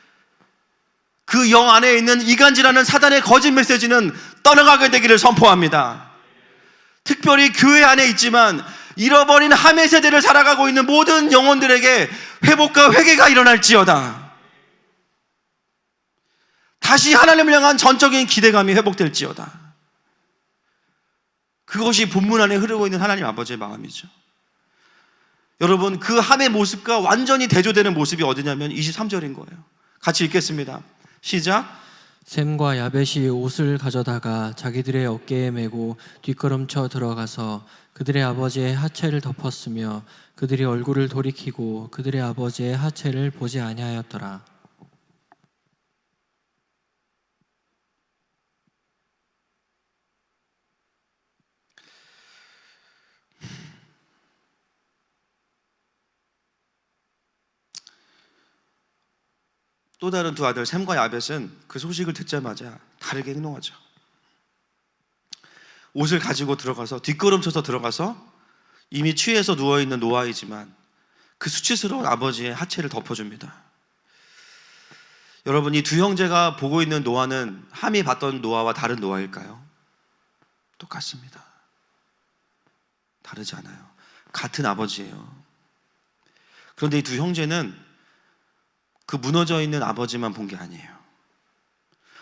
그 영 안에 있는 이간질하는 사단의 거짓 메시지는 떠나가게 되기를 선포합니다. 특별히 교회 안에 있지만 잃어버린 함의 세대를 살아가고 있는 모든 영혼들에게 회복과 회개가 일어날지어다. 다시 하나님을 향한 전적인 기대감이 회복될지어다. 그것이 본문 안에 흐르고 있는 하나님 아버지의 마음이죠. 여러분, 그 함의 모습과 완전히 대조되는 모습이 어디냐면 23절인 거예요. 같이 읽겠습니다. 시작. 셈과 야벳이 옷을 가져다가 자기들의 어깨에 메고 뒷걸음쳐 들어가서 그들의 아버지의 하체를 덮었으며 그들이 얼굴을 돌이키고 그들의 아버지의 하체를 보지 아니하였더라. 또 다른 두 아들 셈과 야벳은 그 소식을 듣자마자 다르게 행동하죠. 옷을 가지고 들어가서 뒷걸음쳐서 들어가서 이미 취해서 누워있는 노아이지만 그 수치스러운 아버지의 하체를 덮어줍니다. 여러분, 이 두 형제가 보고 있는 노아는 함이 봤던 노아와 다른 노아일까요? 똑같습니다. 다르지 않아요. 같은 아버지예요. 그런데 이 두 형제는 그 무너져 있는 아버지만 본 게 아니에요.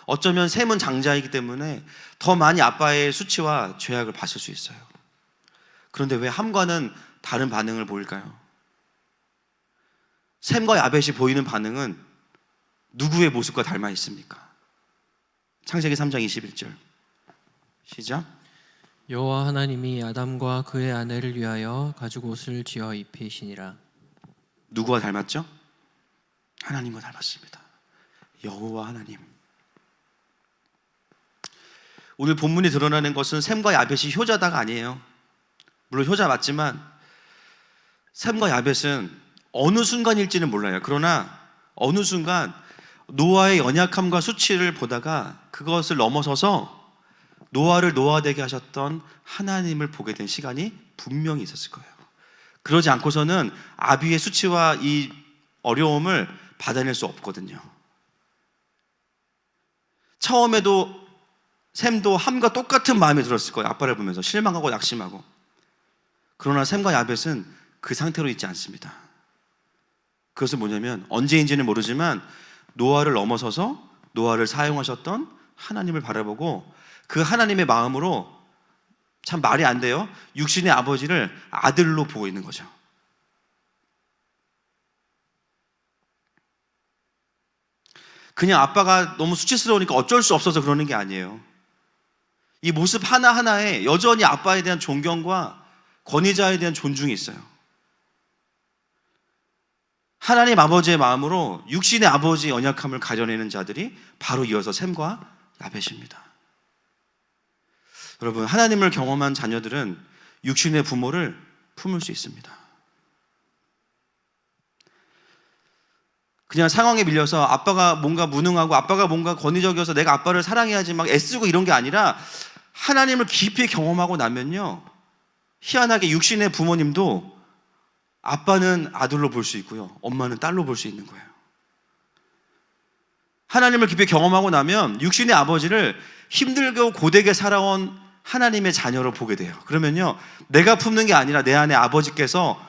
어쩌면 셈은 장자이기 때문에 더 많이 아빠의 수치와 죄악을 봤을 수 있어요. 그런데 왜 함과는 다른 반응을 보일까요? 셈과 야벳이 보이는 반응은 누구의 모습과 닮아 있습니까? 창세기 3장 21절 시작. 여호와 하나님이 아담과 그의 아내를 위하여 가죽 옷을 지어 입히시니라. 누구와 닮았죠? 하나님과 닮았습니다. 여호와 하나님. 오늘 본문이 드러나는 것은 셈과 야벳이 효자다가 아니에요. 물론 효자 맞지만 셈과 야벳은 어느 순간일지는 몰라요. 그러나 어느 순간 노아의 연약함과 수치를 보다가 그것을 넘어서서 노아를 노아되게 하셨던 하나님을 보게 된 시간이 분명히 있었을 거예요. 그러지 않고서는 아비의 수치와 이 어려움을 받아낼 수 없거든요. 처음에도 셈도 함과 똑같은 마음이 들었을 거예요. 아빠를 보면서 실망하고 낙심하고. 그러나 셈과 야벳은 그 상태로 있지 않습니다. 그것은 뭐냐면 언제인지는 모르지만 노아를 넘어서서 노아를 사용하셨던 하나님을 바라보고 그 하나님의 마음으로, 참 말이 안 돼요, 육신의 아버지를 아들로 보고 있는 거죠. 그냥 아빠가 너무 수치스러우니까 어쩔 수 없어서 그러는 게 아니에요. 이 모습 하나하나에 여전히 아빠에 대한 존경과 권위자에 대한 존중이 있어요. 하나님 아버지의 마음으로 육신의 아버지의 연약함을 가려내는 자들이 바로 이어서 셈과 야벳입니다. 여러분, 하나님을 경험한 자녀들은 육신의 부모를 품을 수 있습니다. 그냥 상황에 밀려서 아빠가 뭔가 무능하고 아빠가 뭔가 권위적이어서 내가 아빠를 사랑해야지 막 애쓰고 이런 게 아니라 하나님을 깊이 경험하고 나면요, 희한하게 육신의 부모님도 아빠는 아들로 볼 수 있고요, 엄마는 딸로 볼 수 있는 거예요. 하나님을 깊이 경험하고 나면 육신의 아버지를 힘들고 고되게 살아온 하나님의 자녀로 보게 돼요. 그러면요, 내가 품는 게 아니라 내 안에 아버지께서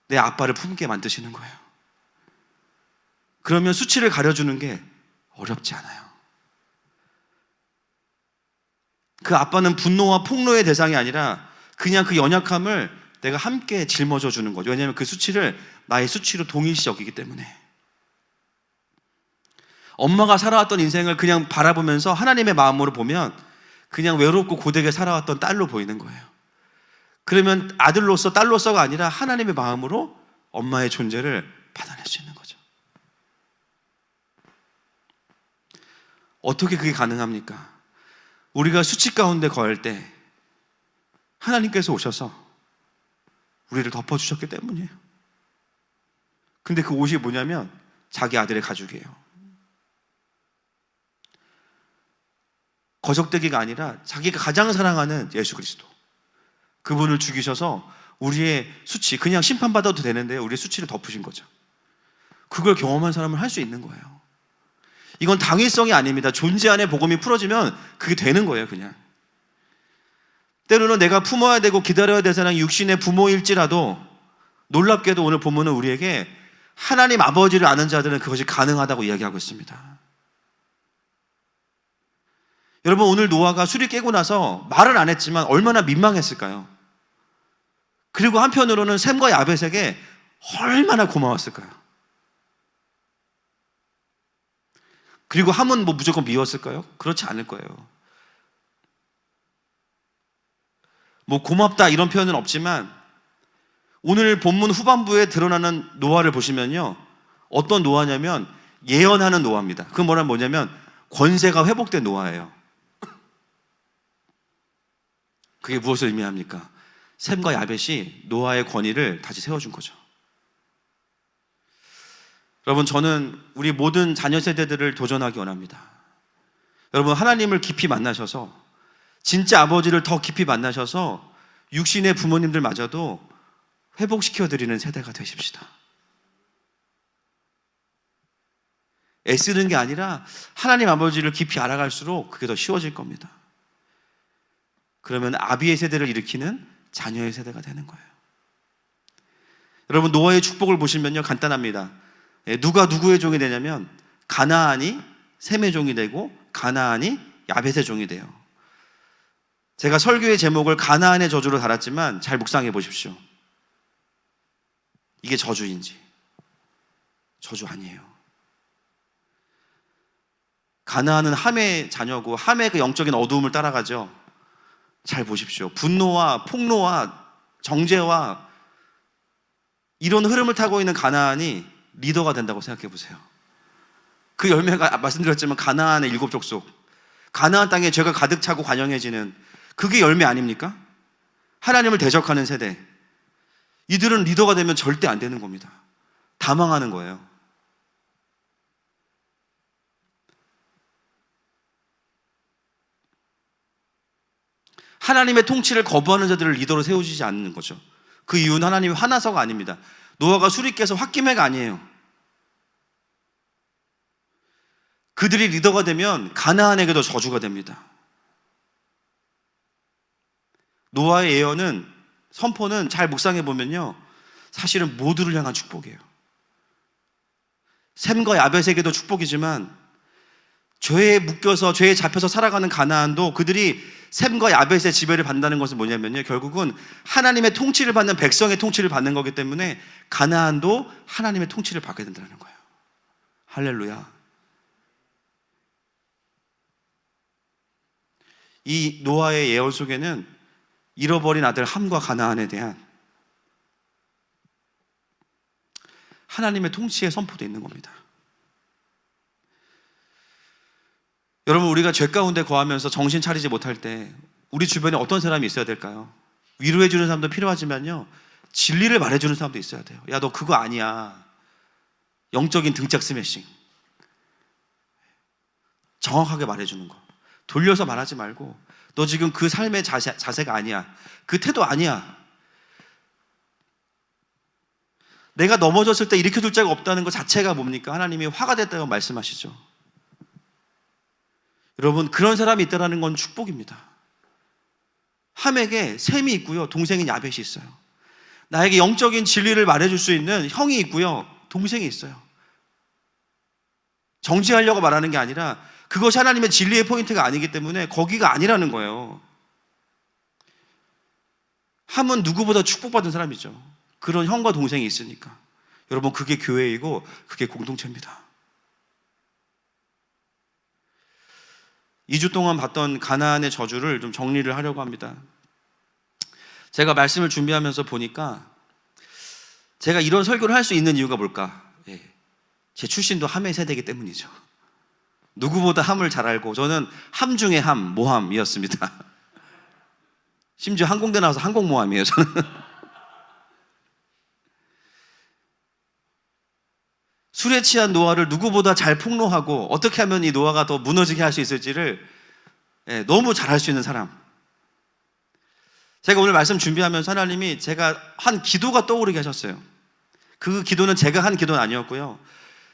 내 아빠를 품게 만드시는 거예요. 그러면 수치를 가려주는 게 어렵지 않아요. 그 아빠는 분노와 폭로의 대상이 아니라 그냥 그 연약함을 내가 함께 짊어져 주는 거죠. 왜냐하면 그 수치를 나의 수치로 동일시 여기기 때문에. 엄마가 살아왔던 인생을 그냥 바라보면서 하나님의 마음으로 보면 그냥 외롭고 고되게 살아왔던 딸로 보이는 거예요. 그러면 아들로서 딸로서가 아니라 하나님의 마음으로 엄마의 존재를 받아낼 수 있는 거죠. 어떻게 그게 가능합니까? 우리가 수치 가운데 거할 때 하나님께서 오셔서 우리를 덮어주셨기 때문이에요. 근데 그 옷이 뭐냐면 자기 아들의 가죽이에요. 거적대기가 아니라 자기가 가장 사랑하는 예수 그리스도, 그분을 죽이셔서 우리의 수치, 그냥 심판받아도 되는데 우리의 수치를 덮으신 거죠. 그걸 경험한 사람은 할 수 있는 거예요. 이건 당위성이 아닙니다. 존재 안에 복음이 풀어지면 그게 되는 거예요. 그냥 때로는 내가 품어야 되고 기다려야 될 사람이 육신의 부모일지라도 놀랍게도 오늘 본문은 우리에게 하나님 아버지를 아는 자들은 그것이 가능하다고 이야기하고 있습니다. 여러분, 오늘 노아가 술이 깨고 나서 말은 안 했지만 얼마나 민망했을까요? 그리고 한편으로는 셈과 야벳에게 얼마나 고마웠을까요? 그리고 함은 뭐 무조건 미웠을까요? 그렇지 않을 거예요. 뭐 고맙다 이런 표현은 없지만 오늘 본문 후반부에 드러나는 노아를 보시면요, 어떤 노아냐면 예언하는 노아입니다. 그 뭐냐면 권세가 회복된 노아예요. 그게 무엇을 의미합니까? 셈과 야벳이 노아의 권위를 다시 세워준 거죠. 여러분, 저는 우리 모든 자녀 세대들을 도전하기 원합니다. 여러분, 하나님을 깊이 만나셔서, 진짜 아버지를 더 깊이 만나셔서 육신의 부모님들마저도 회복시켜드리는 세대가 되십시다. 애쓰는 게 아니라 하나님 아버지를 깊이 알아갈수록 그게 더 쉬워질 겁니다. 그러면 아비의 세대를 일으키는 자녀의 세대가 되는 거예요. 여러분, 노아의 축복을 보시면요, 간단합니다. 누가 누구의 종이 되냐면 가나안이 셈의 종이 되고 가나안이 야벳의 종이 돼요. 제가 설교의 제목을 가나안의 저주로 달았지만 잘 묵상해 보십시오. 이게 저주인지 저주 아니에요. 가나안은 함의 자녀고 함의 그 영적인 어두움을 따라가죠. 잘 보십시오. 분노와 폭로와 정죄와 이런 흐름을 타고 있는 가나안이 리더가 된다고 생각해 보세요. 그 열매가 말씀드렸지만 가나안의 7족속, 가나안 땅에 죄가 가득 차고 관영해지는 그게 열매 아닙니까? 하나님을 대적하는 세대. 이들은 리더가 되면 절대 안 되는 겁니다. 다 망하는 거예요. 하나님의 통치를 거부하는 자들을 리더로 세우시지 않는 거죠. 그 이유는 하나님이 화나서가 아닙니다. 노아가 술이 깨서 홧김에가 아니에요. 그들이 리더가 되면 가나안에게도 저주가 됩니다. 노아의 예언은, 선포는 잘 묵상해 보면요, 사실은 모두를 향한 축복이에요. 셈과 야벳에게도 축복이지만 죄에 묶여서 죄에 잡혀서 살아가는 가나안도 그들이 셈과 야벳의 지배를 받는다는 것은 뭐냐면요, 결국은 하나님의 통치를 받는 백성의 통치를 받는 거기 때문에 가나안도 하나님의 통치를 받게 된다는 거예요. 할렐루야. 이 노아의 예언 속에는 잃어버린 아들 함과 가나안에 대한 하나님의 통치의 선포도 있는 겁니다. 여러분, 우리가 죄 가운데 거하면서 정신 차리지 못할 때 우리 주변에 어떤 사람이 있어야 될까요? 위로해 주는 사람도 필요하지만요, 진리를 말해주는 사람도 있어야 돼요. 야, 너 그거 아니야. 영적인 등짝 스매싱. 정확하게 말해주는 거. 돌려서 말하지 말고, 너 지금 그 삶의 자세가 아니야. 그 태도 아니야. 내가 넘어졌을 때 일으켜줄 자가 없다는 것 자체가 뭡니까? 하나님이 화가 됐다고 말씀하시죠. 여러분, 그런 사람이 있다는 건 축복입니다. 함에게 셈이 있고요, 동생인 야벳이 있어요. 나에게 영적인 진리를 말해줄 수 있는 형이 있고요, 동생이 있어요. 정지하려고 말하는 게 아니라 그것이 하나님의 진리의 포인트가 아니기 때문에 거기가 아니라는 거예요. 함은 누구보다 축복받은 사람이죠. 그런 형과 동생이 있으니까. 여러분, 그게 교회이고 그게 공동체입니다. 2주 동안 봤던 가나안의 저주를 좀 정리를 하려고 합니다. 제가 말씀을 준비하면서 보니까 제가 이런 설교를 할 수 있는 이유가 뭘까? 제 출신도 함의 세대이기 때문이죠. 누구보다 함을 잘 알고, 저는 함 중에 함, 모함이었습니다. 심지어 항공대 나와서 항공모함이에요, 저는. 술에 취한 노아를 누구보다 잘 폭로하고 어떻게 하면 이 노아가 더 무너지게 할 수 있을지를 너무 잘 할 수 있는 사람. 제가 오늘 말씀 준비하면서 하나님이 제가 한 기도가 떠오르게 하셨어요. 그 기도는 제가 한 기도는 아니었고요,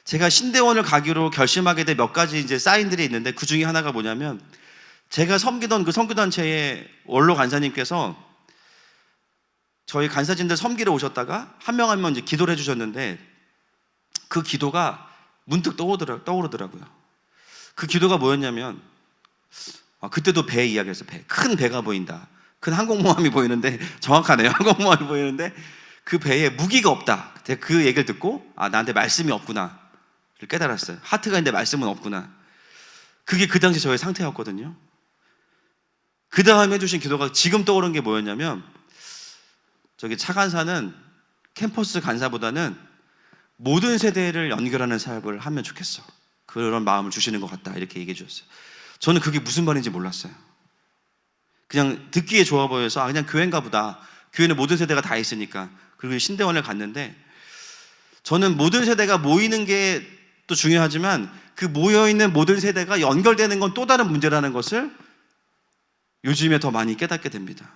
제가 신대원을 가기로 결심하게 된 몇 가지 이제 사인들이 있는데, 그 중에 하나가 뭐냐면, 제가 섬기던 그 선교단체의 원로 간사님께서 저희 간사진들 섬기러 오셨다가 한 명 한 명 이제 기도를 해주셨는데, 그 기도가 문득 떠오르더라고요. 그 기도가 뭐였냐면, 그때도 배 이야기였어요. 큰 배가 보인다. 큰 항공모함이 보이는데, 정확하네요. 항공모함이 보이는데 그 배에 무기가 없다. 제가 그 얘기를 듣고 나한테 말씀이 없구나 를 깨달았어요. 하트가 있는데 말씀은 없구나. 그게 그 당시 저의 상태였거든요. 그 다음에 해주신 기도가 지금 떠오른 게 뭐였냐면, 저기 차간사는 캠퍼스 간사보다는 모든 세대를 연결하는 사역을 하면 좋겠어. 그런 마음을 주시는 것 같다. 이렇게 얘기해 주셨어요. 저는 그게 무슨 말인지 몰랐어요. 그냥 듣기에 좋아 보여서 그냥 교회인가 보다. 교회는 모든 세대가 다 있으니까. 그리고 신대원을 갔는데, 저는 모든 세대가 모이는 게 또 중요하지만 그 모여있는 모든 세대가 연결되는 건 또 다른 문제라는 것을 요즘에 더 많이 깨닫게 됩니다.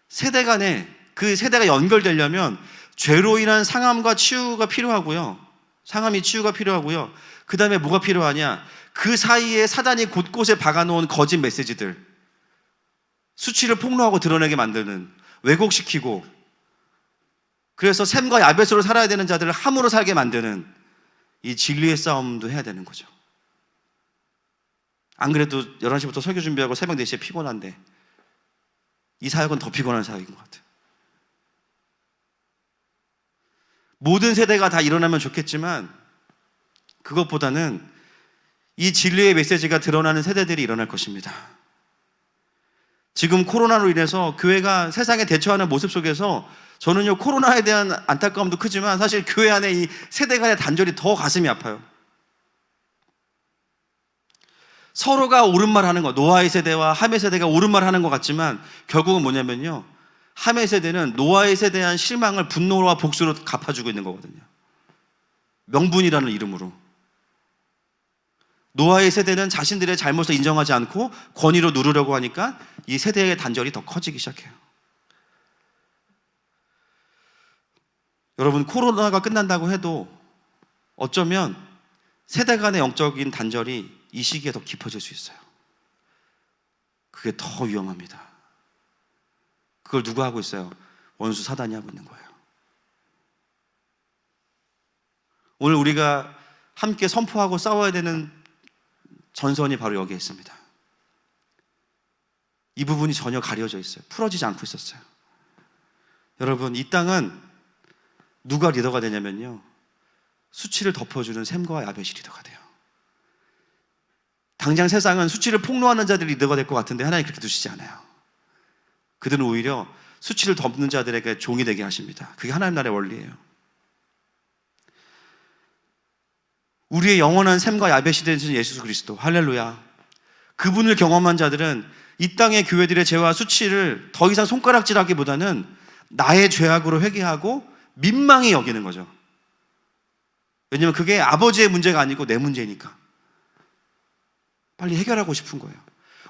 세대 간에 그 세대가 연결되려면 죄로 인한 상함과 치유가 필요하고요. 상함이 치유가 필요하고요. 그 다음에 뭐가 필요하냐? 그 사이에 사단이 곳곳에 박아놓은 거짓 메시지들, 수치를 폭로하고 드러내게 만드는, 왜곡시키고, 그래서 샘과 야벳으로 살아야 되는 자들을 함으로 살게 만드는 이 진리의 싸움도 해야 되는 거죠. 안 그래도 11시부터 설교 준비하고 새벽 4시에 피곤한데 이 사역은 더 피곤한 사역인 것 같아요. 모든 세대가 다 일어나면 좋겠지만 그것보다는 이 진리의 메시지가 드러나는 세대들이 일어날 것입니다. 지금 코로나로 인해서 교회가 세상에 대처하는 모습 속에서 저는요, 코로나에 대한 안타까움도 크지만 사실 교회 안에 이 세대 간의 단절이 더 가슴이 아파요. 서로가 옳은 말 하는 거, 노아의 세대와 함의 세대가 옳은 말 하는 것 같지만 결국은 뭐냐면요, 함의 세대는 노아의 세대에 대한 실망을 분노와 복수로 갚아주고 있는 거거든요. 명분이라는 이름으로. 노아의 세대는 자신들의 잘못을 인정하지 않고 권위로 누르려고 하니까 이 세대의 단절이 더 커지기 시작해요. 여러분, 코로나가 끝난다고 해도 어쩌면 세대 간의 영적인 단절이 이 시기에 더 깊어질 수 있어요. 그게 더 위험합니다. 그걸 누가 하고 있어요? 원수 사단이 하고 있는 거예요. 오늘 우리가 함께 선포하고 싸워야 되는 전선이 바로 여기에 있습니다. 이 부분이 전혀 가려져 있어요. 풀어지지 않고 있었어요. 여러분, 이 땅은 누가 리더가 되냐면요, 수치를 덮어주는 샘과 야벳이 리더가 돼요. 당장 세상은 수치를 폭로하는 자들이 리더가 될 것 같은데 하나님 그렇게 두시지 않아요. 그들은 오히려 수치를 덮는 자들에게 종이 되게 하십니다. 그게 하나님 나라의 원리예요. 우리의 영원한 샘과 야벳이 되신 예수 그리스도, 할렐루야. 그분을 경험한 자들은 이 땅의 교회들의 죄와 수치를 더 이상 손가락질하기보다는 나의 죄악으로 회개하고 민망히 여기는 거죠. 왜냐하면 그게 아버지의 문제가 아니고 내 문제니까. 빨리 해결하고 싶은 거예요.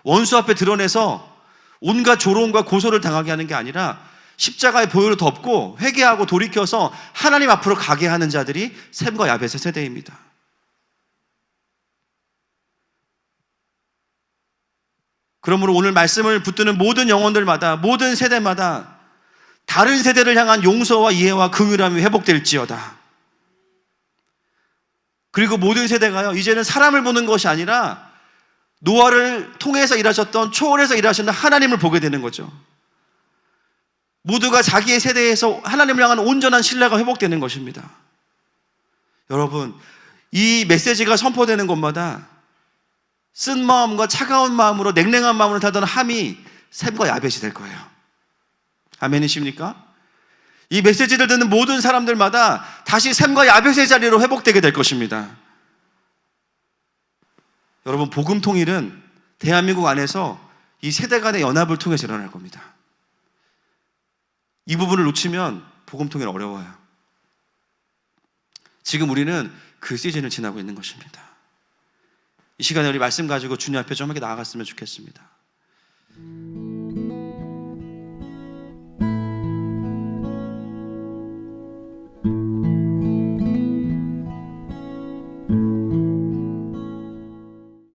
원수 앞에 드러내서 온갖 조롱과 고소를 당하게 하는 게 아니라 십자가의 보혈을 덮고 회개하고 돌이켜서 하나님 앞으로 가게 하는 자들이 샘과 야벳의 세대입니다. 그러므로 오늘 말씀을 붙드는 모든 영혼들마다, 모든 세대마다 다른 세대를 향한 용서와 이해와 긍휼함이 회복될지어다. 그리고 모든 세대가요, 이제는 사람을 보는 것이 아니라 노아를 통해서 일하셨던, 초월해서 일하셨던 하나님을 보게 되는 거죠. 모두가 자기의 세대에서 하나님을 향한 온전한 신뢰가 회복되는 것입니다. 여러분, 이 메시지가 선포되는 곳마다 쓴 마음과 차가운 마음으로, 냉랭한 마음으로 타던 함이 샘과 야벳이 될 거예요. 아멘이십니까? 이 메시지를 듣는 모든 사람들마다 다시 샘과 야벳의 자리로 회복되게 될 것입니다. 여러분, 복음 통일은 대한민국 안에서 이 세대 간의 연합을 통해서 일어날 겁니다. 이 부분을 놓치면 복음 통일 어려워요. 지금 우리는 그 시즌을 지나고 있는 것입니다. 이 시간에 우리 말씀 가지고 주님 앞에 좀 함께 나아갔으면 좋겠습니다.